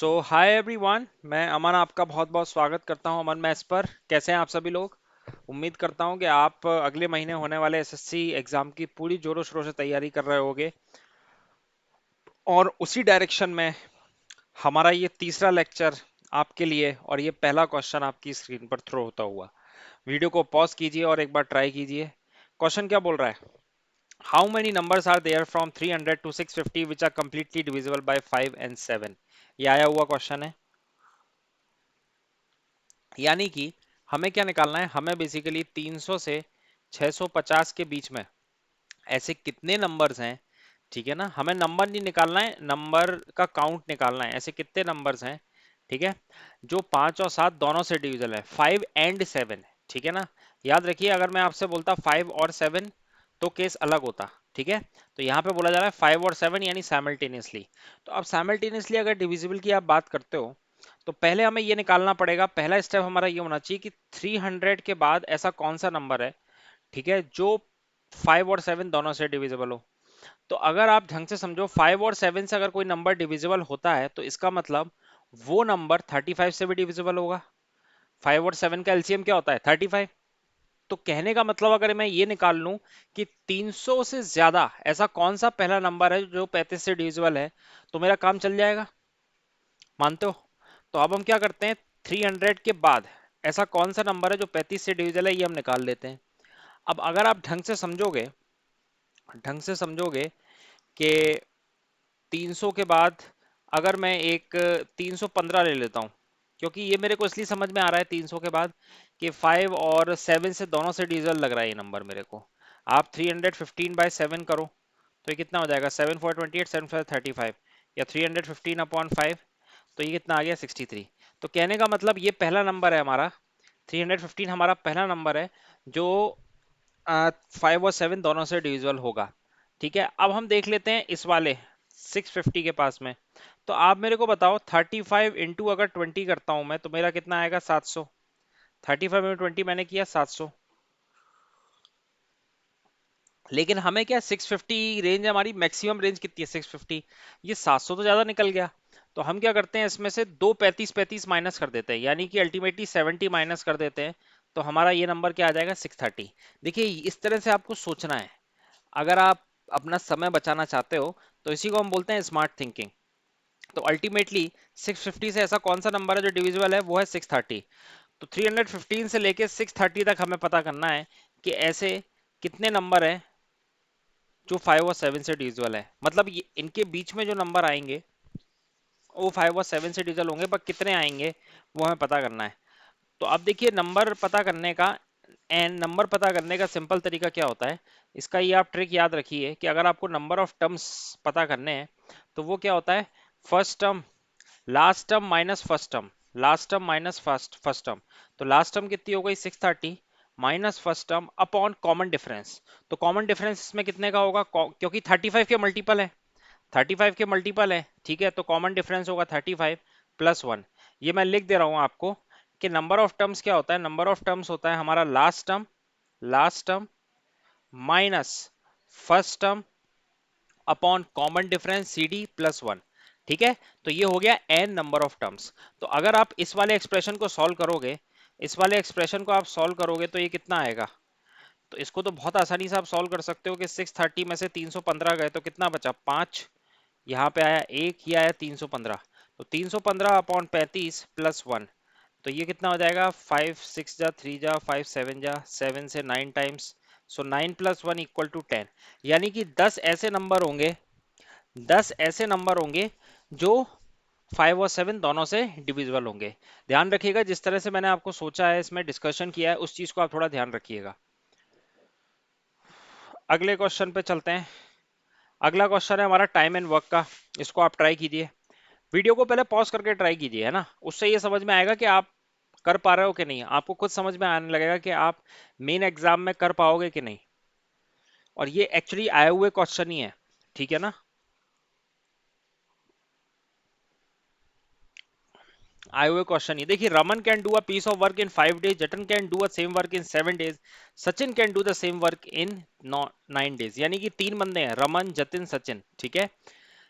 सो hi everyone, मैं अमन आपका बहुत बहुत स्वागत करता हूं अमन मैथ्स पर। कैसे हैं आप सभी लोग? उम्मीद करता हूं कि आप अगले महीने होने वाले एसएससी एग्जाम की पूरी जोरों शोरों से तैयारी कर रहे होगे। और उसी डायरेक्शन में हमारा ये तीसरा लेक्चर आपके लिए, और ये पहला क्वेश्चन आपकी स्क्रीन पर थ्रो होता हुआ। वीडियो को पॉज कीजिए और एक बार ट्राई कीजिए। क्वेश्चन क्या बोल रहा है? How many numbers are there from 300 to 650 which are completely divisible by 5 and 7? ये आया हुआ क्वेश्चन है। यानी कि हमें क्या निकालना है? हमें बेसिकली 300 से 650 के बीच में ऐसे कितने नंबर्स हैं। ठीक है ना, हमें नंबर नहीं निकालना है, नंबर का काउंट निकालना है। ऐसे कितने नंबर्स हैं, ठीक है, जो 5 और 7 दोनों से डिविजल है, 5 एंड 7। ठीक है ना, याद रखिए, अगर मैं आपसे बोलता 5 और 7 तो केस अलग होता। ठीक है, तो यहाँ पे बोला जा रहा है 5 और 7 यानी साइमल्टेनियसली। तो अब साइमल्टेनियसली अगर डिविजिबल की आप बात करते हो तो पहले हमें ये निकालना पड़ेगा। पहला स्टेप हमारा ये होना चाहिए कि 300 के बाद ऐसा कौन सा नंबर है, ठीक है, जो 5 और 7 दोनों से डिविजिबल हो। तो अगर आप ढंग से समझो, 5 और 7 से अगर कोई नंबर डिविजिबल होता है तो इसका मतलब वो नंबर 35 से भी डिविजिबल होगा। 5 और 7 का एलसीएम क्या होता है? 35। तो कहने का मतलब अगर मैं ये निकाल लूं कि 300 से ज्यादा ऐसा कौन सा पहला नंबर है जो 35 से डिविजिबल है, तो मेरा काम चल जाएगा। मानते हो? तो अब हम क्या करते हैं, 300 के बाद ऐसा कौन सा नंबर है जो 35 से डिविजिबल है, ये हम निकाल लेते हैं। अब अगर आप ढंग से समझोगे कि 300 के बाद अगर मैं एक 315 ले लेता हूं, क्योंकि ये मेरे को इसलिए समझ में आ रहा है 300 के बाद कि 5 और 7 से दोनों से डिविजिबल लग रहा है ये नंबर मेरे को। आप 315/7 करो तो ये कितना हो जाएगा? 7 4 28, 7 5 35, या 315/5, तो ये कितना आ गया? 63। तो कहने का मतलब ये पहला नंबर है हमारा, 315 हमारा पहला नंबर है जो 5 और 7 दोनों से डिविजिबल होगा। ठीक है, अब हम देख लेते हैं इस वाले 650 के पास में। तो आप मेरे को बताओ, 35 इंटू अगर 20 करता हूं मैं तो मेरा कितना आएगा? 700। 35 इंटू 20 मैंने किया 700। लेकिन हमें क्या, 650 रेंज हमारी मैक्सिमम रेंज कितनी है? 650। ये 700 तो ज्यादा निकल गया। तो हम क्या करते हैं, इसमें से दो 35 माइनस कर देते हैं, यानी कि अल्टीमेटली 70 माइनस कर देते हैं। तो हमारा ये नंबर क्या आ जाएगा? 630। देखिए, इस तरह से आपको सोचना है अगर आप अपना समय बचाना चाहते हो। तो इसी को हम बोलते हैं स्मार्ट थिंकिंग। तो अल्टीमेटली 650 से ऐसा कौन सा नंबर है जो डिविजिबल है? वो है 630। तो 315 से लेके 630 तक हमें पता करना है कि ऐसे कितने नंबर हैं जो 5 और 7 से डिविजिबल है। मतलब ये इनके बीच में जो नंबर आएंगे वो 5 और 7 से डिविजिबल होंगे, पर कितने आएंगे वो हमें पता करना है। तो अब देखिए, नंबर पता करने का एंड नंबर पता करने का सिंपल तरीका क्या होता है, इसका ये आप ट्रिक याद रखिए कि अगर आपको नंबर ऑफ टर्म्स पता करने हैं तो वो क्या होता है, first term last term minus first term, last term minus first first term. तो लास्ट टर्म कितनी हो गई? 630 minus first term upon common difference. तो कॉमन डिफरेंस इसमें कितने का होगा? क्योंकि 35 के मल्टीपल है, 35 के मल्टीपल है, ठीक है, तो कॉमन डिफरेंस होगा 35 +1। ये मैं लिख दे रहा हूं आपको कि नंबर ऑफ टर्म्स क्या होता है। नंबर ऑफ टर्म्स होता है हमारा last term minus first term upon common difference CD+1। ठीक है, तो ये हो गया n नंबर ऑफ टर्म्स। तो अगर आप इस वाले एक्सप्रेशन को सॉल्व करोगे, इस वाले एक्सप्रेशन को आप सॉल्व करोगे तो ये कितना आएगा? तो इसको तो बहुत आसानी से आप सॉल्व कर सकते हो कि 630 में से 315 गए तो कितना बचा? 5। यहाँ पे आया 1, ये आया 315। तो 315 अपॉन 35+1, तो ये कितना हो जाएगा? 5 6 जा 3 जा 5 7 जा 7 से 9 टाइम्स, सो 9+1 इक्वल टू 10। यानी कि 10 ऐसे नंबर होंगे जो 5 और 7 दोनों से डिविजिबल होंगे। ध्यान रखिएगा, जिस तरह से मैंने आपको सोचा है, इसमें डिस्कशन किया है, उस चीज को आप थोड़ा ध्यान रखिएगा। अगले क्वेश्चन पे चलते हैं। अगला क्वेश्चन है हमारा टाइम एंड वर्क का। इसको आप ट्राई कीजिए, वीडियो को पहले पॉज करके ट्राई कीजिए, है ना, उससे ये समझ में आएगा कि आप कर पा रहे हो कि नहीं। आपको खुद समझ में आने लगेगा कि आप मेन एग्जाम में कर पाओगे कि नहीं। और ये एक्चुअली आए हुए क्वेश्चन ही है, ठीक है ना। आए हुए क्वेश्चन ही देखिए, Raman can do a piece of work in 5 days, Jatan can do a same work in 7 days, Sachin can do the same work in 9 days। यानी कि तीन बंदे हैं, रमन, जतिन, सचिन, ठीक है।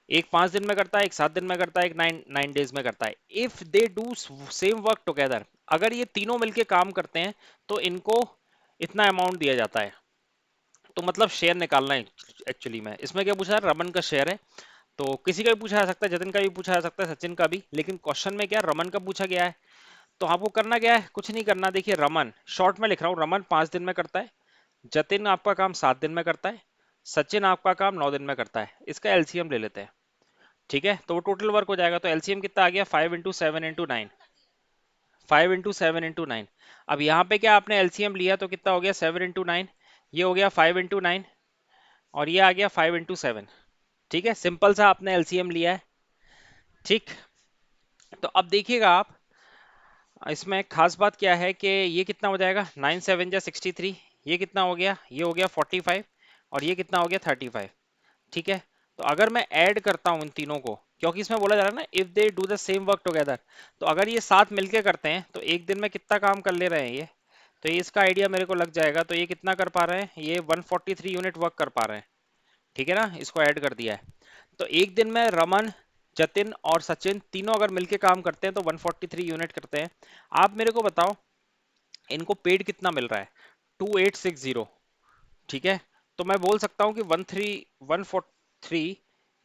एक 5 दिन में करता है, एक 7 दिन में करता है, एक 9 डेज में करता है। If they do same work together, अगर ये तीनों मिलके काम करते हैं तो इनको इतना अमाउंट दिया जाता है। तो मतलब शेयर निकालना है एक्चुअली में। इसमें क्या पूछा है, रमन का शेयर है। तो किसी का भी पूछा जा सकता है, जतिन का भी पूछा जा सकता है, सचिन का भी, लेकिन क्वेश्चन में क्या रमन का पूछा गया है। तो आपको करना क्या है, कुछ नहीं करना। देखिए रमन, शॉर्ट में लिख रहा हूँ, रमन 5 दिन में करता है, जतिन आपका काम 7 दिन में करता है, सचिन आपका काम 9 दिन में करता है। इसका एलसीएम ले लेते हैं, ठीक है। तो वो टोटल वर्क हो जाएगा। तो एलसीएम कितना आ गया, 5 इंटू 7 इंटू 9, 5 इंटू 7 इंटू 9। अब यहाँ पे क्या आपने एलसीएम लिया तो कितना हो गया, 7 इंटू 9, ये हो गया 5 इंटू 9, और ये आ गया 5 इंटू 7। ठीक है, सिंपल सा आपने एलसीएम लिया है। ठीक, तो अब देखिएगा आप, इसमें खास बात क्या है कि ये कितना हो जाएगा, 9 7 जा 63, ये कितना हो गया, ये हो गया 45, और ये कितना हो गया 35। ठीक है, तो अगर मैं ऐड करता हूं इन तीनों को, क्योंकि इसमें बोला जा रहा है ना if they do the same work together, तो अगर ये साथ मिलके करते हैं तो एक दिन में कितना काम कर ले रहे हैं ये, तो ये इसका आइडिया मेरे को लग जाएगा। तो ये कितना कर पा रहे हैं, ये 143 यूनिट वर्क कर पा रहे हैं। ठीक है ना, इसको ऐड कर दिया है। तो एक दिन में रमन, जतिन और सचिन तीनों अगर मिलके काम करते हैं तो 143 यूनिट करते हैं। आप मेरे को बताओ इनको पेड कितना मिल रहा है, 2860। ठीक है, तो मैं बोल सकता हूं कि 143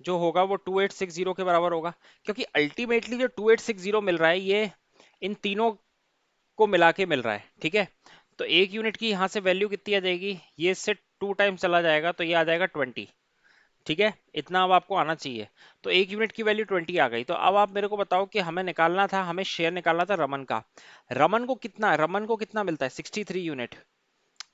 जो होगा वो 2860 के बराबर होगा, क्योंकि अल्टीमेटली जो 2860 मिल रहा है ये इन तीनों को मिला के मिल रहा है। ठीक है, तो एक यूनिट की यहाँ से वैल्यू कितनी आ जाएगी, ये इससे 2 टाइम्स चला जाएगा तो ये आ जाएगा 20। ठीक है, इतना अब आपको आना चाहिए। तो एक यूनिट की वैल्यू 20 आ गई। तो अब आप मेरे को बताओ कि हमें निकालना था, हमें शेयर निकालना था रमन का। रमन को कितना मिलता है, 63 यूनिट।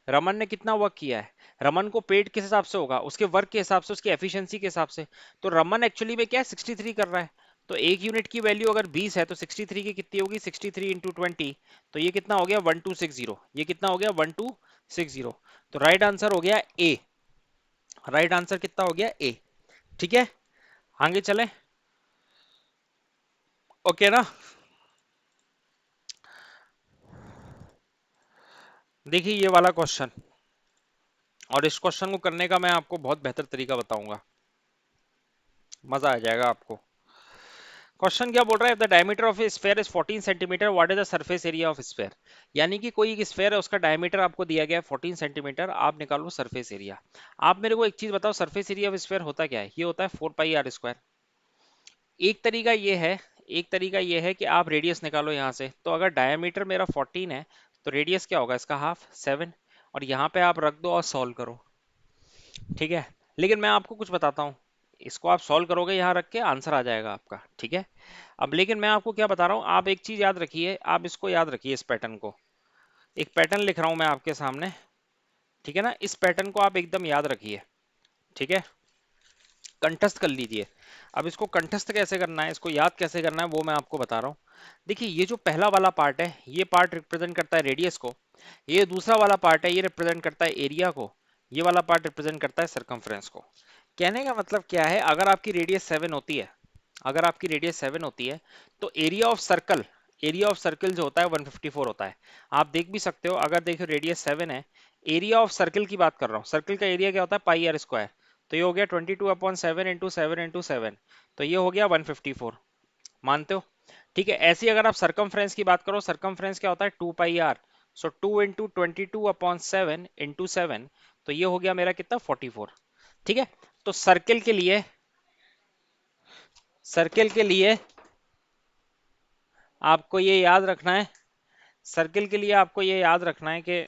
रमन ने कितना वर्क किया है, रमन को पेड किस हिसाब से होगा, उसके वर्क के हिसाब से, उसकी एफिशिएंसी के हिसाब से। तो रमन एक्चुअली में क्या है, 63 कर रहा है। तो एक यूनिट की वैल्यू अगर 20 है तो 63 की कितनी होगी, 63 इंटू 20, तो ये कितना हो गया 1260। ये कितना हो गया 1260। तो राइट आंसर हो गया ए, राइट आंसर कितना हो गया ए। ठीक है, आगे चलें, ओके ना। देखिए ये वाला क्वेश्चन, और इस क्वेश्चन को करने का मैं आपको बहुत बेहतर तरीका बताऊंगा, मजा आ जाएगा आपको। क्वेश्चन क्या बोल रहा है, the diameter of A sphere is 14 centimetre, what is the surface area of sphere. यानी कि कोई एक स्फेयर है, उसका डायमीटर आपको दिया गया है 14 सेंटीमीटर, आप निकालो सरफेस एरिया। आप मेरे को एक चीज बताओ, सरफेस एरिया ऑफ स्फेयर होता क्या है, ये होता है 4 पाई r स्क्वायर। एक तरीका ये है कि आप रेडियस निकालो यहाँ से। तो अगर डायमीटर मेरा 14 है तो रेडियस क्या होगा इसका, हाफ 7, और यहाँ पे आप रख दो और सॉल्व करो। ठीक है, लेकिन मैं आपको कुछ बताता हूँ, इसको आप सॉल्व करोगे यहाँ रख के, आंसर आ जाएगा आपका। ठीक है, अब लेकिन मैं आपको क्या बता रहा हूँ, आप एक चीज याद रखिए, आप इसको याद रखिए, इस पैटर्न को, एक पैटर्न लिख रहा हूँ मैं आपके सामने। ठीक है ना, इस पैटर्न को आप एकदम याद रखिए। ठीक है, कंठस्थ कर लीजिए। अब इसको कंठस्थ कैसे करना है, इसको याद कैसे करना है, वो मैं आपको बता रहा हूँ। देखिए ये जो पहला वाला पार्ट है, ये पार्ट रिप्रेजेंट करता है रेडियस को, ये दूसरा वाला पार्ट है ये रिप्रेजेंट करता है एरिया को, ये वाला पार्ट रिप्रेजेंट करता है सरकमफ्रेंस को। कहने का मतलब क्या है, अगर आपकी रेडियस 7 होती है, अगर आपकी रेडियस 7 होती है तो area of circle, area of circle जो होता है 154 होता है। आप देख भी सकते हो, अगर देखो रेडियस 7 है, एरिया ऑफ सर्कल की बात कर रहा हूँ, सर्कल का एरिया क्या होता है πr²। तो ये हो गया 22/7 × 7 × 7, तो ये हो गया 154। मानते हो, ठीक है। ऐसे ही अगर आप सरकमफ्रेंस की बात करो, सरकमफ्रेंस क्या होता है 2 πr, सो 2 × 22/7 × 7, तो ये हो गया मेरा कितना 44। ठीक है, तो सर्कल के लिए आपको ये याद रखना है, सर्कल के लिए आपको ये याद रखना है कि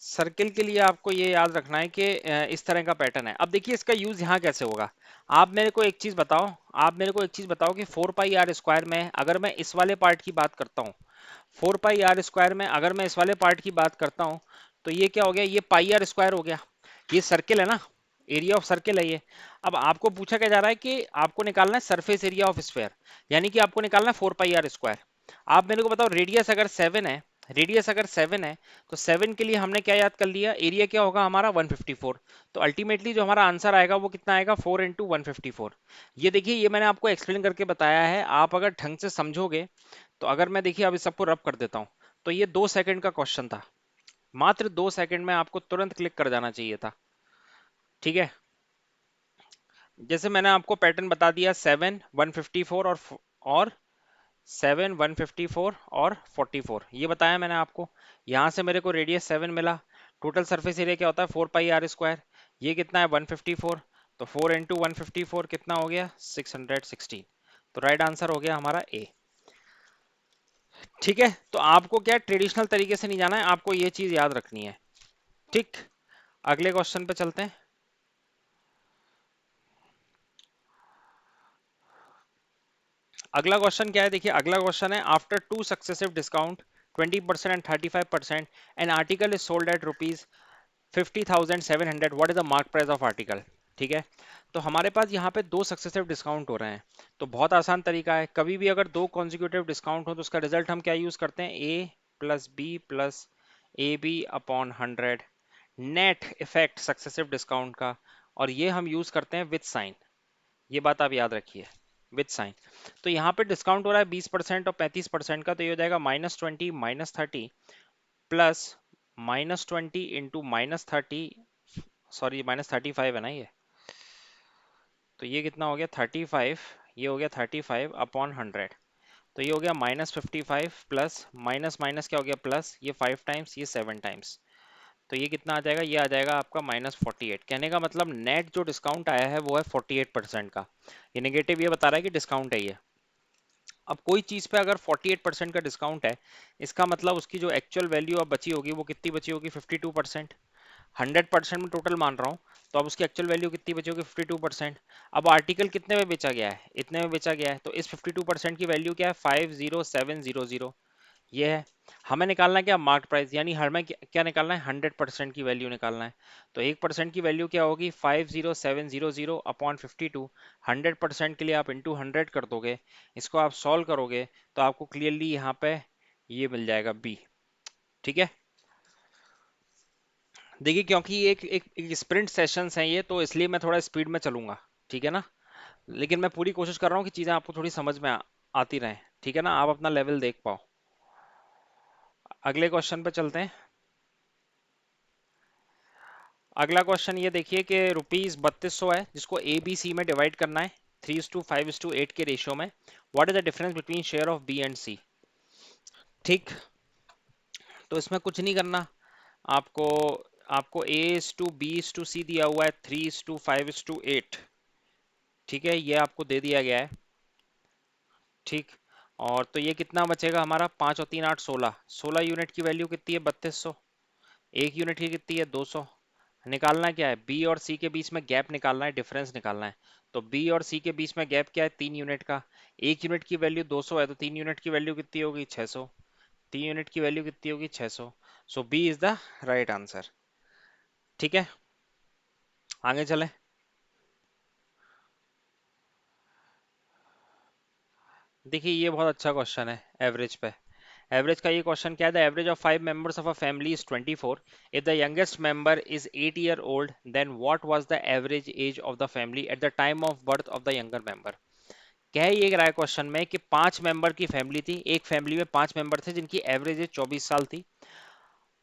सर्किल के लिए आपको ये याद रखना है कि इस तरह का पैटर्न है। अब देखिए इसका यूज यहाँ कैसे होगा, आप मेरे को एक चीज बताओ, आप मेरे को एक चीज बताओ कि 4 πr² में अगर मैं इस वाले पार्ट की बात करता हूँ, 4 πr² में अगर मैं इस वाले पार्ट की बात करता हूँ, तो ये क्या हो गया, ये πr² हो गया। ये सर्किल है ना, एरिया ऑफ सर्किल है ये। अब आपको पूछा क्या जा रहा है कि आपको निकालना है सरफेस एरिया ऑफ स्फेयर, यानी कि आपको निकालना है 4 πr²। आप मेरे को बताओ रेडियस अगर 7 है, रेडियस अगर 7 है तो 7 के लिए हमने क्या याद कर लिया, एरिया क्या होगा हमारा 154। तो अल्टीमेटली जो हमारा आंसर आएगा वो कितना आएगा, 4 × 154। ये देखिए ये मैंने आपको एक्सप्लेन करके बताया है, आप अगर ढंग से समझोगे तो, अगर मैं देखिए अब इस सबको रब कर देता हूँ, तो ये 2 सेकंड का क्वेश्चन था। मात्र 2 सेकंड में आपको तुरंत क्लिक कर जाना चाहिए था। ठीक है, जैसे मैंने आपको पैटर्न बता दिया, 7 154 और 7 154 और 44, ये बताया मैंने आपको। यहां से मेरे को रेडियस 7 मिला। टोटल सरफेस एरिया क्या होता है, 4 पाई r स्क्वायर। ये कितना है, 154। तो 4 × 154 कितना हो गया, 616। तो राइट आंसर हो गया हमारा ए। ठीक है, तो आपको क्या ट्रेडिशनल तरीके से नहीं जाना है, आपको ये चीज याद रखनी है। ठीक, अगले क्वेश्चन पे चलते हैं। अगला क्वेश्चन क्या है, देखिए अगला क्वेश्चन है, after two successive discount 20% and 35%, an article is sold at rupees 50,700, what is the mark price of article. ठीक है, तो हमारे पास यहाँ पे दो सक्सेसिव डिस्काउंट हो रहे हैं। तो बहुत आसान तरीका है, कभी भी अगर दो कॉन्जिक्यूटिव डिस्काउंट हो तो उसका रिजल्ट हम क्या यूज करते हैं, A plus B plus A B upon 100, net effect successive discount का। और ये हम यूज करते हैं विथ साइन, ये बात आप याद रखिए, विथ साइन। तो यहाँ पे डिस्काउंट हो रहा है 20% और 35% का, तो ये हो जाएगा -20 -30 प्लस -20 इंटू -30, सॉरी -35 है ना ये, तो ये कितना हो गया 35, ये हो गया 35 अपॉन 100। तो ये हो गया -55 प्लस माइनस माइनस क्या हो गया प्लस, ये 5 टाइम्स ये 7 टाइम्स। तो ये कितना आ जाएगा, ये आ जाएगा आपका -48। कहने का मतलब नेट जो डिस्काउंट आया है वो है 48% का। ये नेगेटिव ये बता रहा है कि डिस्काउंट है ये। अब कोई चीज पे अगर 48% का डिस्काउंट है, इसका मतलब उसकी जो एक्चुअल वैल्यू अब बची होगी वो कितनी बची होगी, 52%। 100% में टोटल मान रहा हूँ, तो अब उसकी एक्चुअल वैल्यू कितनी बची होगी, 52%। अब आर्टिकल कितने में बेचा गया है, इतने में बेचा गया है, तो इस 52% की वैल्यू क्या है, 50700, ये है। हमें निकालना है क्या, मार्क प्राइस, यानी हमें क्या निकालना है, 100% की वैल्यू निकालना है। तो 1% की वैल्यू क्या होगी, 50700 अपॉन 52। 100% के लिए आप इंटू 100 कर दोगे, इसको आप सॉल्व करोगे तो आपको क्लियरली यहाँ पे ये मिल जाएगा बी। ठीक है, देखिए क्योंकि एक स्प्रिंट सेशंस हैं ये, तो इसलिए मैं थोड़ा स्पीड में चलूंगा। ठीक है ना, लेकिन मैं पूरी कोशिश कर रहा हूँ कि चीजें आपको थोड़ी समझ में आती रहें। ठीक है ना, आप अपना लेवल देख पाओ। अगले क्वेश्चन पे चलते हैं। अगला क्वेश्चन ये देखिए कि ₹3200 है, जिसको ए बी सी में डिवाइड करना है 3:5:8 के रेशियो में। What is the difference between share of B and C. ठीक, तो इसमें कुछ नहीं करना आपको। आपको A is to B is to C दिया हुआ है 3:5:8। ठीक है, ये आपको दे दिया गया है। ठीक, और तो ये कितना बचेगा हमारा, 5 और 3 8 16, 16 यूनिट की वैल्यू कितनी है, 3200। एक यूनिट की कितनी है, 200। निकालना क्या है, बी और सी के बीच में गैप निकालना है, डिफरेंस निकालना है। तो बी और सी के बीच में गैप क्या है, 3 यूनिट का। एक यूनिट की वैल्यू 200 है, तो 3 यूनिट की वैल्यू कितनी होगी, 600। 3 यूनिट की वैल्यू कितनी होगी, 600। So B is the right answer. ठीक है, आगे चले। देखिए ये बहुत अच्छा क्वेश्चन है एवरेज पे। एवरेज का ये क्वेश्चन क्या है, the average of 5 members of a family is 24। If the youngest member is 8 year old, then what was the average age of the family at the time of birth of the younger member. कह ये रहा है question में कि 5 member की family थी, एक family में 5 मेंबर थे जिनकी एवरेज एज 24 साल थी।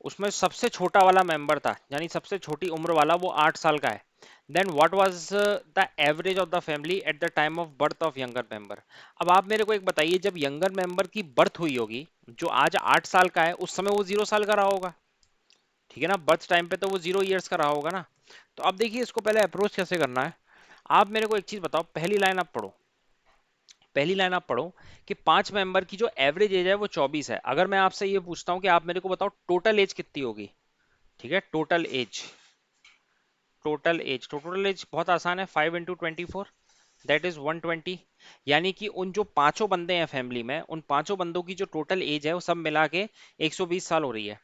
उसमें सबसे छोटा वाला मेंबर था, यानी सबसे छोटी उम्र वाला, वो 8 साल का है। Then what was the average of the family at the time of birth of younger member. अब आप मेरे को एक बताइए, जब यंगर मेंबर की बर्थ हुई होगी, जो आज 8 साल का है, उस समय वो 0 साल का रहा होगा। ठीक है ना, बर्थ टाइम पे तो वो 0 ईयर्स का रहा होगा ना। तो अब देखिए इसको पहले अप्रोच कैसे करना है। आप मेरे को एक चीज बताओ, पहली लाइन आप पढ़ो, पहली लाइन आप पढ़ो कि 5 मेंबर की जो एवरेज एज है वो 24 है। अगर मैं आपसे ये पूछता हूँ कि आप मेरे को बताओ टोटल एज कितनी होगी। ठीक है, total age, total age, total age बहुत आसान है, 5 × 24, दैट इज 120। यानी कि उन जो पांचों बंदे हैं फैमिली में, उन पांचों बंदों की जो टोटल एज है वो सब मिला के 120 साल हो रही है।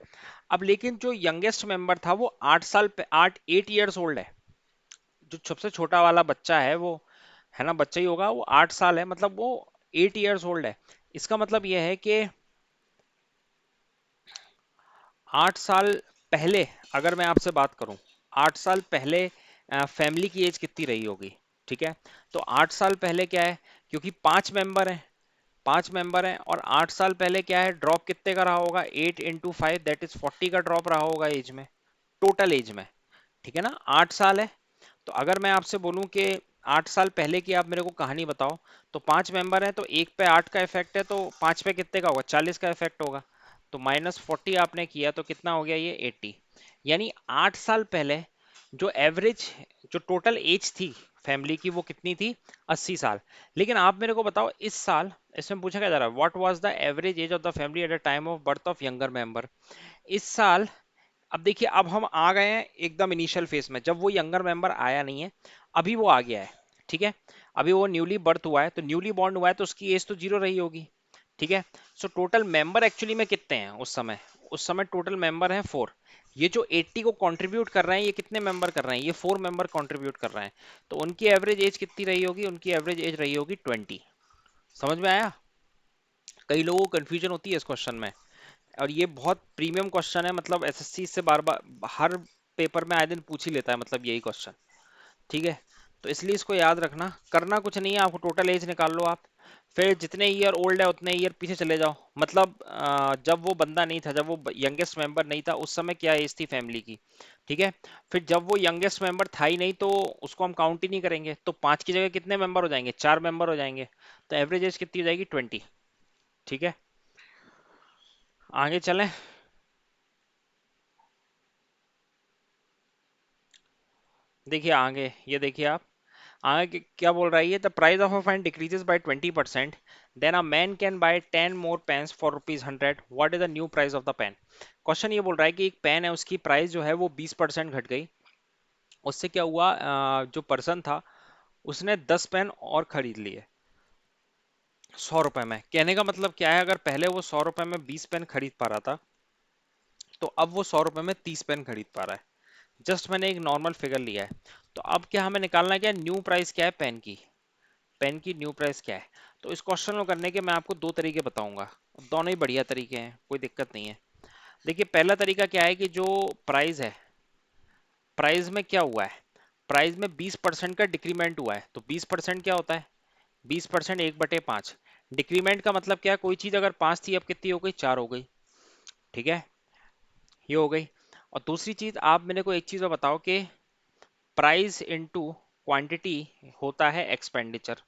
अब लेकिन जो यंगेस्ट मेंबर था वो 8 साल, 8 ईयर्स ओल्ड है। जो सबसे छोटा वाला बच्चा है वो, है ना, बच्चा ही होगा, वो 8 साल है, मतलब वो 8 ईयर्स ओल्ड है। इसका मतलब यह है कि 8 साल पहले, अगर मैं आपसे बात करूं, 8 साल पहले फैमिली की एज कितनी रही होगी। ठीक है, तो 8 साल पहले क्या है, क्योंकि 5 मेंबर हैं, 5 मेंबर हैं और 8 साल पहले क्या है, ड्रॉप कितने का रहा होगा, 8 इंटू 5 दैट इज 40 का ड्रॉप रहा होगा एज में, टोटल एज में। ठीक है ना, 8 साल है। तो अगर मैं आपसे बोलूं कि 8 साल पहले की आप मेरे को कहानी बताओ, तो 5 मेंबर हैं, तो एक पे 8 का इफेक्ट है, तो 5 पे कितने का होगा, 40 का इफेक्ट होगा। तो -40 आपने किया तो कितना हो गया ये 80। यानी 8 साल पहले जो एवरेज, जो टोटल एज थी फैमिली की वो कितनी थी, 80 साल। लेकिन आप मेरे को बताओ इस साल, इसमें पूछा क्या जा रहा है, what was the average age of the family at the time of birth of younger member. इस साल, अब देखिए अब हम आ गए हैं एकदम इनिशियल फेज में, जब वो यंगर मेंबर आया नहीं है, अभी वो आ गया है। ठीक है, अभी वो न्यूली बर्थ हुआ है, तो न्यूली बॉर्न हुआ है, तो उसकी एज तो 0 रही होगी। ठीक है, सो टोटल मेंबर एक्चुअली में कितने हैं उस समय टोटल मेंबर हैं 4। ये जो 80 को कंट्रीब्यूट कर रहे हैं, ये कितने मेंबर कर रहे हैं, ये 4 मेंबर कंट्रीब्यूट कर रहे हैं। तो उनकी एवरेज एज कितनी रही होगी, उनकी एवरेज एज रही होगी 20। समझ में आया? कई लोगों को कंफ्यूजन होती है इस क्वेश्चन में, और ये बहुत प्रीमियम क्वेश्चन है, मतलब एसएससी इससे बार बार हर पेपर में आए दिन पूछ ही लेता है, मतलब यही क्वेश्चन। ठीक है, तो इसलिए इसको याद रखना, करना कुछ नहीं है आपको, टोटल एज निकाल लो आप, फिर जितने ईयर ओल्ड है उतने ईयर पीछे चले जाओ। मतलब जब वो बंदा नहीं था, जब वो यंगेस्ट मेंबर नहीं था, उस समय क्या एज थी फैमिली की। ठीक है, फिर जब वो यंगेस्ट मेंबर था ही नहीं, तो उसको हम काउंट ही नहीं करेंगे, तो 5 की जगह कितने मेंबर हो जाएंगे, 4 मेंबर हो जाएंगे। तो एवरेज एज कितनी हो जाएगी, 20। ठीक है, आगे चलें। देखिए आगे, ये देखिए आप, आगे क्या बोल रहा है ये, the price of a pen decreases by 20%, then a man can buy 10 more pens for ₹100। What is the new price of the pen. Question ये बोल रहा है कि एक पेन है, उसकी प्राइस जो है वो 20% घट गई। उससे क्या हुआ, जो पर्सन था उसने 10 पेन और खरीद लिए 100 रुपए में। कहने का मतलब क्या है, अगर पहले वो 100 रुपए में 20 पेन खरीद पा रहा था, तो अब वो 100 रुपए में 30 पेन खरीद पा रहा है। जस्ट मैंने एक नॉर्मल फिगर लिया है। तो अब क्या हमें निकालना है, क्या न्यू प्राइस क्या है पेन की, पेन की न्यू प्राइस क्या है। तो इस क्वेश्चन को करने के मैं आपको दो तरीके बताऊंगा, दोनों ही बढ़िया तरीके हैं, कोई दिक्कत नहीं है। देखिए पहला तरीका क्या है कि जो प्राइस है, प्राइस में क्या हुआ है, प्राइस में 20% का डिक्रीमेंट हुआ है। तो 20% क्या होता है, 20% 1/5। डिक्रीमेंट का मतलब क्या है, कोई चीज अगर 5 थी अब कितनी हो गई, 4 हो गई। ठीक है, ये हो गई। और दूसरी चीज आप मेरे को एक चीज और बताओ कि प्राइस इनटू क्वांटिटी होता है एक्सपेंडिचर,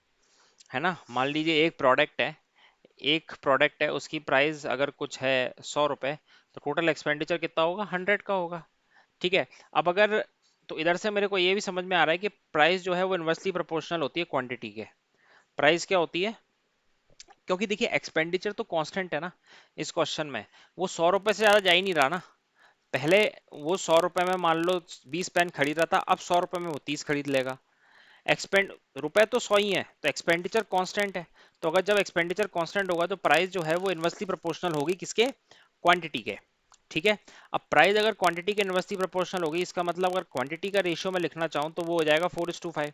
है ना। मान लीजिए एक प्रोडक्ट है उसकी प्राइस अगर कुछ है 100 रुपए, तो टोटल एक्सपेंडिचर कितना होगा, 100 का होगा। ठीक है, अब अगर, तो इधर से मेरे को ये भी समझ में आ रहा है कि प्राइस जो है वो इन्वर्सली प्रोपोर्शनल होती है क्वांटिटी के। प्राइस क्या होती है, क्योंकि देखिए एक्सपेंडिचर तो कांस्टेंट है ना इस क्वेश्चन में, वो 100 रुपए से ज्यादा जा ही नहीं रहा ना। पहले वो 100 रुपए में मान लो 20 पेन खरीद रहा था, अब 100 रुपए में वो 30 खरीद लेगा। एक्सपेंड रुपए तो 100 ही है, तो एक्सपेंडिचर कांस्टेंट है। तो अगर जब एक्सपेंडिचर कांस्टेंट होगा, तो प्राइस जो है वो इनवर्सली प्रोपोर्शनल होगी किसके, क्वांटिटी के। ठीक है, अब प्राइस अगर क्वांटिटी के इनवर्सली प्रोपोर्शनल होगी, इसका मतलब अगर क्वांटिटी का रेशियो में लिखना चाहूँ तो वो हो जाएगा 4:5।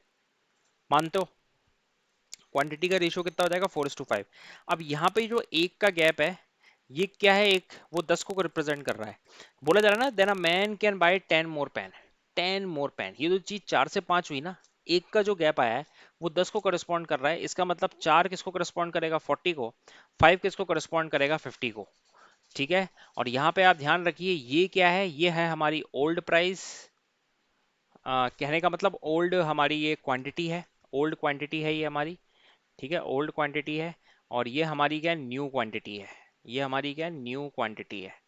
मानते हो, क्वांटिटी का रेशियो कितना हो जाएगा, 4:5। अब यहाँ पे जो एक का गैप है, ये क्या है, एक वो 10 को रिप्रेजेंट कर रहा है। बोला जा रहा है ना, then a man can buy 10 more pen, 10 more pen, ये जो चीज 4 से 5 हुई ना, एक का जो गैप आया है वो 10 को करस्पॉन्ड कर रहा है। इसका मतलब 4 किसको करस्पॉन्ड करेगा, 40 को, 5 किसको करस्पॉन्ड करेगा, 50 को। ठीक है, और यहाँ पे आप ध्यान रखिए ये क्या है, ये है हमारी ओल्ड प्राइस। कहने का मतलब ओल्ड हमारी ये क्वांटिटी है, ओल्ड क्वांटिटी है ये हमारी। ठीक है, ओल्ड क्वांटिटी है। और ये हमारी क्या है, न्यू क्वांटिटी है। ये हमारी क्या है, न्यू क्वांटिटी है।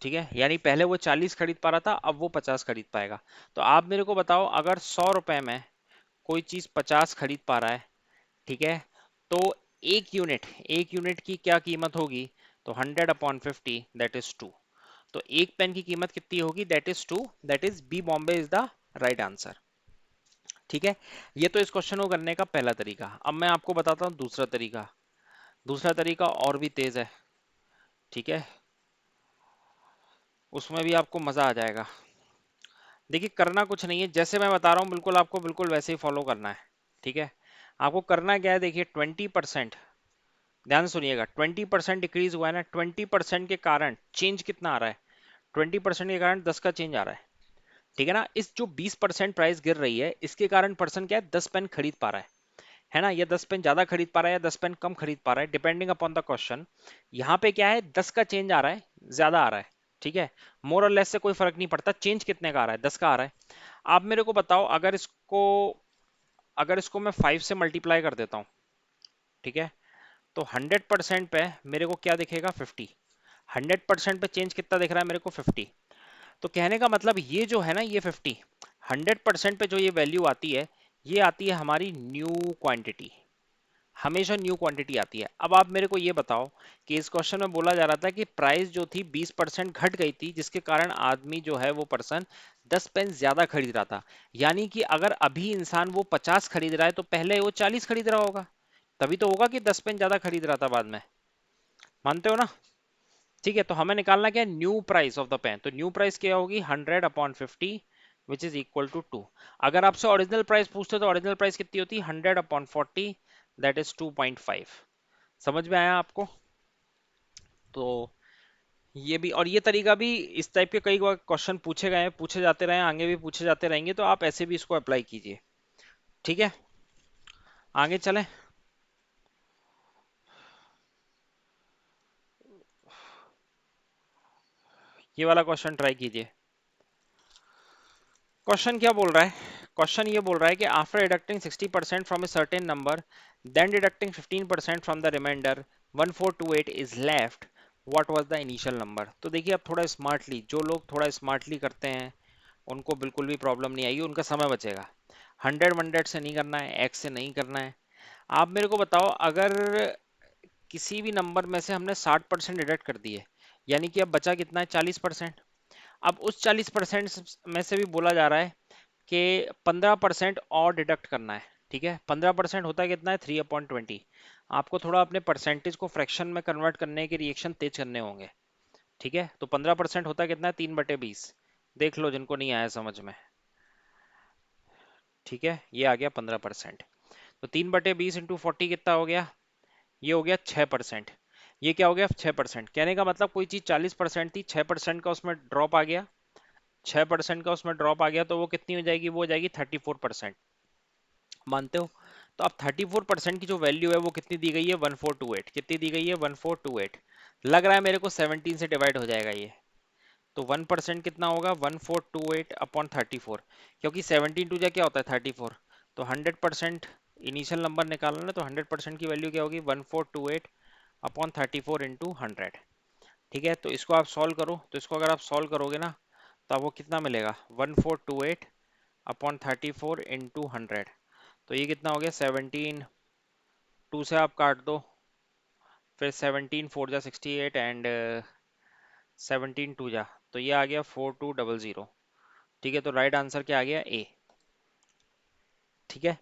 ठीक है, यानी पहले वो 40 खरीद पा रहा था, अब वो 50 खरीद पाएगा। तो आप मेरे को बताओ, अगर 100 रुपए में कोई चीज 50 खरीद पा रहा है, ठीक है, तो एक यूनिट की क्या कीमत होगी, तो 100/50 दैट इज 2। तो एक पेन की कीमत कितनी होगी, that is 2, that is B Bombay is the right answer. ठीक है, ये तो इस क्वेश्चन को करने का पहला तरीका। अब मैं आपको बताता हूँ दूसरा तरीका। दूसरा तरीका और भी तेज है। ठीक है, उसमें भी आपको मजा आ जाएगा। देखिए करना कुछ नहीं है, जैसे मैं बता रहा हूँ बिल्कुल आपको बिल्कुल वैसे ही फॉलो करना है। ठीक है, आपको करना क्या है, देखिए 20%, ध्यान से सुनिएगा, 20% डिक्रीज हुआ है ना, 20% के कारण चेंज कितना आ रहा है, 20% के कारण 10 का चेंज आ रहा है। ठीक है ना, इस जो 20% प्राइस गिर रही है, इसके कारण पर्सन क्या है, 10 पेन खरीद पा रहा है। है ना, या 10 पेन ज्यादा खरीद पा रहा है या 10 पेन कम खरीद पा रहा है, डिपेंडिंग अपॉन द क्वेश्चन। यहाँ पे क्या है, 10 का चेंज आ रहा है, ज्यादा आ रहा है, ठीक है, मोर और लेस से कोई फर्क नहीं पड़ता, चेंज कितने का आ रहा है, 10 का आ रहा है। आप मेरे को बताओ, अगर इसको मैं 5 से मल्टीप्लाई कर देता हूँ, ठीक है, तो 100% पे मेरे को क्या दिखेगा, 50। 100% पे चेंज कितना दिख रहा है मेरे को, 50। तो कहने का मतलब ये जो है ना, ये 50, 100% पे जो ये वैल्यू आती है, ये आती है हमारी न्यू क्वांटिटी, हमेशा न्यू क्वांटिटी आती है। अब आप मेरे को ये बताओ कि इस क्वेश्चन में बोला जा रहा था कि प्राइस जो थी 20% घट गई थी, जिसके कारण आदमी जो है वो पर्सन 10 पेन ज्यादा खरीद रहा था। यानी कि अगर अभी इंसान वो 50 खरीद रहा है तो पहले वो 40 खरीद रहा होगा, तभी तो होगा कि 10 पेन ज्यादा खरीद रहा था बाद में। मानते हो ना? ठीक है, तो हमें निकालना क्या है, new price of the pen. तो न्यू प्राइस क्या होगी, 100/50, विच इज इक्वल टू 2। अगर आपसे ओरिजिनल प्राइस पूछते तो ओरिजिनल प्राइस कितनी होती, 100/40, दैट इज 2.5। समझ में आया आपको? तो ये भी, और ये तरीका भी, इस टाइप के कई क्वेश्चन पूछे गए हैं, पूछे जाते रहे हैं, आगे भी पूछे जाते रहेंगे, तो आप ऐसे भी इसको अप्लाई कीजिए। ठीक है, आगे चलें। ये वाला क्वेश्चन ट्राई कीजिए। क्वेश्चन क्या बोल रहा है, क्वेश्चन ये बोल रहा है कि after deducting 60% from a certain number, then deducting 15% from the reminder 1428 is left, what was the initial number. तो देखिए, अब थोड़ा स्मार्टली, जो लोग थोड़ा स्मार्टली करते हैं उनको बिल्कुल भी प्रॉब्लम नहीं आएगी, उनका समय बचेगा। 100 से नहीं करना है, एक्स से नहीं करना है। आप मेरे को बताओ, अगर किसी भी नंबर में से हमने 60% डिडक्ट कर दिए, यानी कि अब बचा कितना है, 40%। अब उस 40% में से भी बोला जा रहा है कि 15% और डिडक्ट करना है। ठीक है, 15% होता है कितना है, 3/20। आपको थोड़ा अपने परसेंटेज को फ्रैक्शन में कन्वर्ट करने के रिएक्शन तेज करने होंगे। ठीक है, तो 15% होता है कितना है, 3/20। देख लो जिनको नहीं आया समझ में। ठीक है, ये आ गया 15%। तो 3/20 इंटू 40 कितना हो गया, ये हो गया 6%। ये क्या हो गया, 6%। कहने का मतलब कोई चीज 40% थी, 6% का उसमें ड्रॉप आ गया, 6% का उसमें ड्रॉप आ गया, तो वो कितनी हो जाएगी, वो हो जाएगी 34%। मानते हो? तो अब 34% की जो वैल्यू है वो कितनी दी गई है, 1428। कितनी दी गई है, 1428। लग रहा है मेरे को 17 से डिवाइड हो जाएगा ये। तो 1% कितना होगा, 1428/34, क्योंकि 17 टू जा क्या होता है, 34। तो 100% इनिशियल नंबर निकालना है, तो 100% की वैल्यू क्या होगी, 1428/34 इंटू 100। ठीक है, तो इसको आप सॉल्व करो, तो इसको अगर आप सॉल्व करोगे ना, तो आपको कितना मिलेगा, 1428/34 इंटू 100। तो ये कितना हो गया, 17, 2 से आप काट दो, फिर 17 4 जा 68 एंड 17 2 जा, तो ये आ गया 4200। ठीक है, तो राइट आंसर क्या आ गया, ए। ठीक है,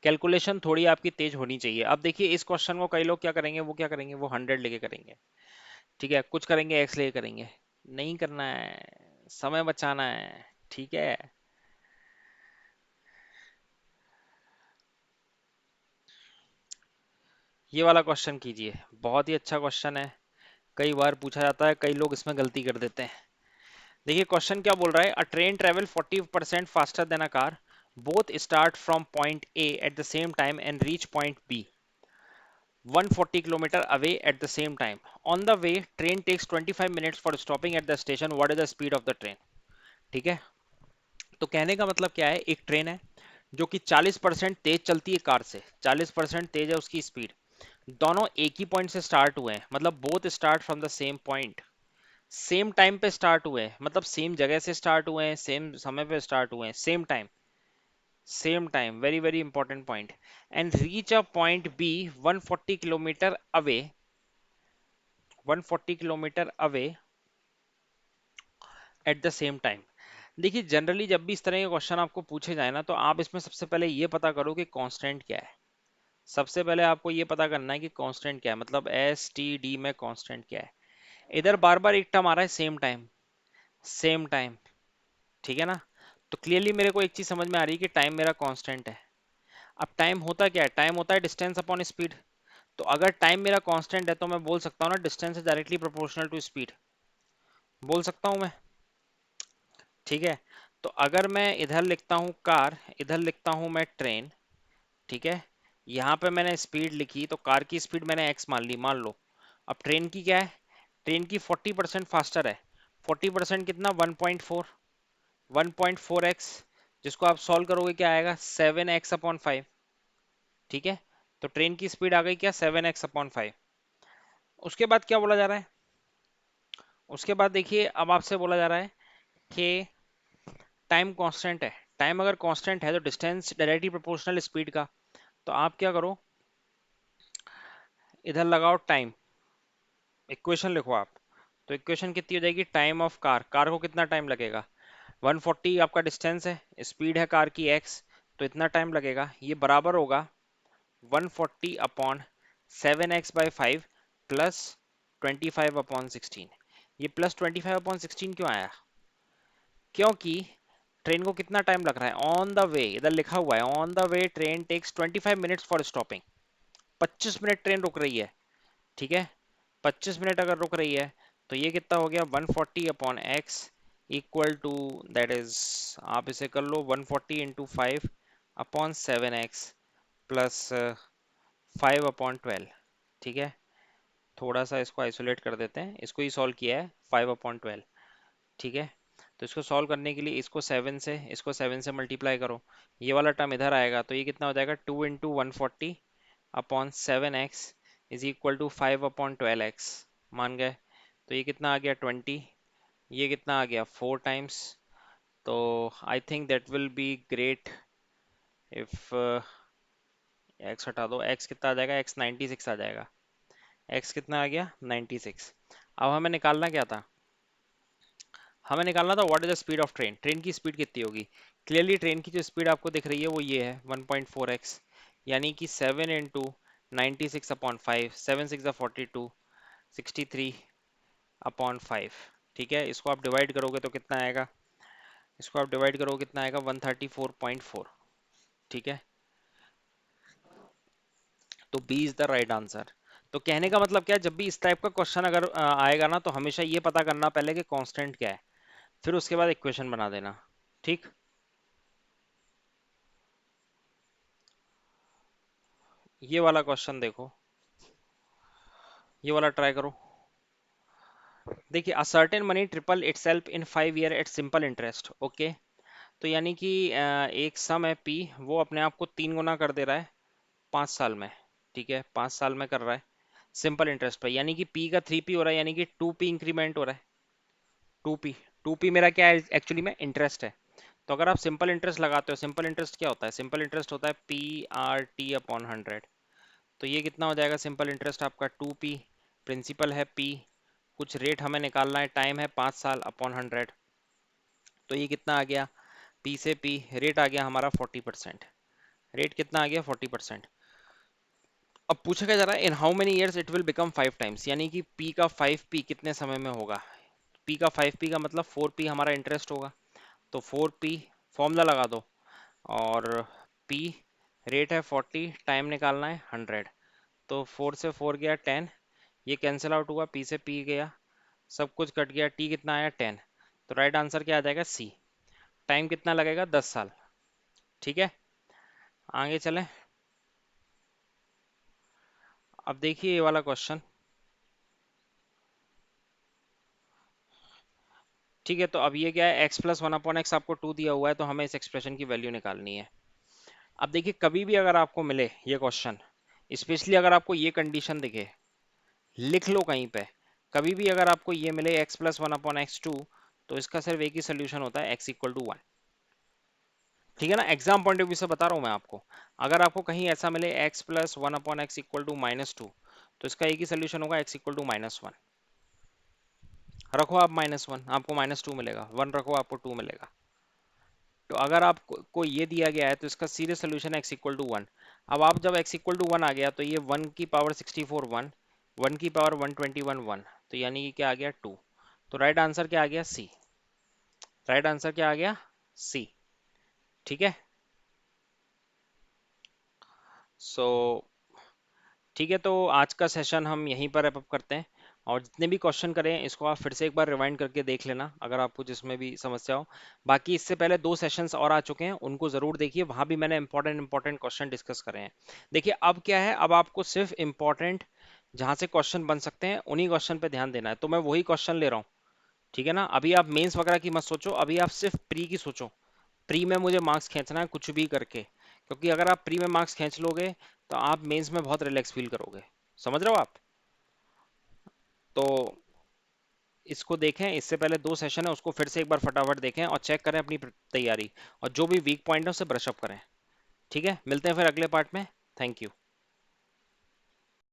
कैलकुलेशन थोड़ी आपकी तेज होनी चाहिए। अब देखिए, इस क्वेश्चन को कई लोग क्या करेंगे, वो क्या करेंगे, वो 100 लेके करेंगे। ठीक है, कुछ करेंगे एक्स लेके करेंगे। नहीं करना है, समय बचाना है। ठीक है, ये वाला क्वेश्चन कीजिए, बहुत ही अच्छा क्वेश्चन है, कई बार पूछा जाता है, कई लोग इसमें गलती कर देते हैं। देखिए क्वेश्चन क्या बोल रहा है, a train travel 40% faster than a car, both start from point A at the same time and reach point B 140 kilometer away at the same time. On the way, train takes 25 minutes for stopping at the station. What is the speed of the train? ठीक है, तो कहने का मतलब क्या है, एक train है जो कि 40% तेज चलती है कार से, 40% तेज है उसकी स्पीड। दोनों एक ही पॉइंट से स्टार्ट हुए हैं, मतलब both start from the same point, same time पे स्टार्ट हुए हैं, मतलब सेम जगह से स्टार्ट हुए हैं, सेम समय पे स्टार्ट हुए हैं, same time, same time, very very important point. And reach a point B 140 kilometer away, 140 kilometer away at the same time. देखिए जनरली जब भी इस तरह के क्वेश्चन आपको पूछे जाए ना, तो आप इसमें सबसे पहले ये पता करो कि कांस्टेंट क्या है। सबसे पहले आपको ये पता करना है कि कांस्टेंट क्या है, मतलब एस टी डी में कांस्टेंट क्या है। इधर बार बार एक टर्म आ रहा है, सेम टाइम, सेम टाइम। ठीक है ना, तो क्लियरली मेरे को एक चीज समझ में आ रही है कि टाइम मेरा कांस्टेंट है। अब टाइम होता क्या है, टाइम होता है डिस्टेंस अपॉन स्पीड। तो अगर टाइम मेरा कांस्टेंट है तो मैं बोल सकता हूँ ना, distance is directly proportional to speed, बोल सकता हूँ मैं। ठीक है, तो अगर मैं इधर लिखता हूँ कार, इधर लिखता हूँ मैं ट्रेन, ठीक है, यहाँ पे मैंने स्पीड लिखी तो कार की स्पीड मैंने x मान ली, मान लो। अब ट्रेन की क्या है, ट्रेन की 40% फास्टर है। 40% कितना, 1.4, 1.4x, जिसको आप सॉल्व करोगे क्या आएगा, 7x/5। ठीक है, तो ट्रेन की स्पीड आ गई क्या, 7x/5। उसके बाद क्या बोला जा रहा है, उसके बाद देखिए अब आपसे बोला जा रहा है कि टाइम कांस्टेंट है। टाइम अगर कांस्टेंट है तो डिस्टेंस डायरेक्टली प्रोपोर्शनल स्पीड का। तो आप क्या करो, इधर लगाओ टाइम, इक्वेशन लिखो आप। तो इक्वेशन कितनी हो जाएगी, टाइम ऑफ कार, कार को कितना टाइम लगेगा, 140 आपका डिस्टेंस है, स्पीड है कार की x, तो इतना टाइम लगेगा। ये बराबर होगा 140/7x/5 प्लस 25/16। ये प्लस 25/16 क्यों आया, क्योंकि ट्रेन को कितना टाइम लग रहा है ऑन द वे, इधर लिखा हुआ है on the way train takes 25 minutes for stopping. 25 minute train रुक रही है। ठीक है, 25 मिनट अगर रुक रही है तो ये कितना हो गया, 140/x equal to, that is, आप इसे कर लो 140 × 5/7x प्लस 5/12। ठीक है, थोड़ा सा इसको आइसोलेट कर देते हैं, इसको ही सॉल्व किया है 5/12। ठीक है, तो इसको सॉल्व करने के लिए इसको 7 से मल्टीप्लाई करो, ये वाला टर्म इधर आएगा, तो ये कितना हो जाएगा, 2 × 140/7x is equal to 5/12x। मान गए, तो ये कितना आ गया 20, ये कितना आ गया 4 टाइम्स। तो I think that will be great if, x हटा दो, एक्स कितना आ जाएगा, एक्स 96 आ जाएगा। एक्स कितना आ गया, 96। अब हमें निकालना क्या था, हमें निकालना था what is the speed of train, train की स्पीड कितनी होगी। क्लियरली ट्रेन की जो स्पीड आपको दिख रही है वो ये है 1.4x, यानी कि 7 × 96/5, 7 6 42, 63/5। ठीक है, इसको आप डिवाइड करोगे तो कितना आएगा, इसको आप डिवाइड करोगे कितना आएगा, 134.4। ठीक है, तो B is the right answer. तो कहने का मतलब क्या है, जब भी इस टाइप का क्वेश्चन अगर आएगा ना, तो हमेशा ये पता करना पहले कि कांस्टेंट क्या है, फिर उसके बाद इक्वेशन बना देना। ठीक, ये वाला क्वेश्चन देखो, ये वाला ट्राई करो। देखिए, a certain money triple itself in 5 year at simple interest. Okay, तो यानी कि एक सम है पी, वो अपने आप को 3 गुना कर दे रहा है 5 साल में। ठीक है, 5 साल में कर रहा है सिंपल इंटरेस्ट पे, यानी कि पी का 3p हो रहा है, यानी कि 2p इंक्रीमेंट हो रहा है। 2p, 2p मेरा क्या है एक्चुअली में, इंटरेस्ट है। तो अगर आप सिंपल इंटरेस्ट लगाते हो, सिंपल इंटरेस्ट क्या होता है, सिंपल इंटरेस्ट होता है PRT/100। तो ये कितना हो जाएगा सिंपल इंटरेस्ट आपका, 2p, प्रिंसिपल है p, कुछ रेट हमें निकालना है, टाइम है 5 साल/100। तो ये कितना आ गया, p से p, रेट आ गया हमारा 40%। रेट कितना आ गया, 40%। अब पूछा क्या जा रहा है, in how many years it will become 5 times, यानी कि p का 5p कितने समय में होगा। p का 5p का मतलब 4p हमारा इंटरेस्ट होगा। तो 4p, फॉर्मूला लगा दो, और p रेट है 40, टाइम निकालना है 100। तो 4 से 4 गया 10, ये कैंसिल आउट हुआ, p से p गया, सब कुछ कट गया, t कितना आया 10। तो राइट आंसर क्या आ जाएगा, c। टाइम कितना लगेगा, 10 साल। ठीक है, आगे चलें। अब देखिए ये वाला क्वेश्चन। ठीक है, तो अब ये क्या है, x+1/x आपको 2 दिया हुआ है, तो हमें इस एक्सप्रेशन की वैल्यू निकालनी है। अब देखिए, कभी भी अगर आपको मिले ये क्वेश्चन, स्पेशली अगर आपको ये कंडीशन दिखे, लिख लो कहीं पे, कभी भी अगर आपको ये मिले x+1/x2, तो इसका सिर्फ एक ही सोल्यूशन होता है, x=1। ठीक है ना, एग्जाम पॉइंट ऑफ व्यू से बता रहा हूं मैं आपको। अगर आपको कहीं ऐसा मिले x+1/x=-2, तो इसका एक ही सोल्यूशन होगा, x=-1। रखो आप -1, आपको -2 मिलेगा, 1 रखो आपको 2 मिलेगा। तो अगर आपको ये दिया गया है तो इसका सीरियस सोल्यूशन है x=1। अब आप जब x=1 आ गया, तो ये 1 की पावर 64 1, 1 की पावर 121 1, तो यानी कि क्या आ गया 2। तो राइट आंसर क्या आ गया, सी। राइट आंसर क्या आ गया, सी। ठीक है, सो ठीक है, तो आज का सेशन हम यहीं पर अप करते हैं, और जितने भी क्वेश्चन करें इसको आप फिर से एक बार रिवाइंड करके देख लेना अगर आपको जिसमें भी समस्या हो। बाकी इससे पहले 2 सेशंस और आ चुके हैं, उनको जरूर देखिए, वहां भी मैंने इंपॉर्टेंट इंपॉर्टेंट क्वेश्चन डिस्कस करे हैं। देखिए अब क्या है, अब आपको सिर्फ इंपॉर्टेंट जहां से क्वेश्चन बन सकते हैं उन्हीं क्वेश्चन पे ध्यान देना है, तो मैं वही क्वेश्चन ले रहा हूँ। ठीक है ना, अभी आप मेंस वगैरह की मत सोचो, अभी आप सिर्फ प्री की सोचो। प्री में मुझे मार्क्स खींचना है कुछ भी करके, क्योंकि अगर आप प्री में मार्क्स खींच लोगे तो आप मेंस में बहुत रिलैक्स फील करोगे। समझ रहे हो आप? तो इसको देखें, इससे पहले 2 सेशन है उसको फिर से एक बार फटाफट देखें और चेक करें अपनी तैयारी, और जो भी वीक पॉइंट है उसे ब्रश अप करें। ठीक है, मिलते हैं फिर अगले पार्ट में। Thank you.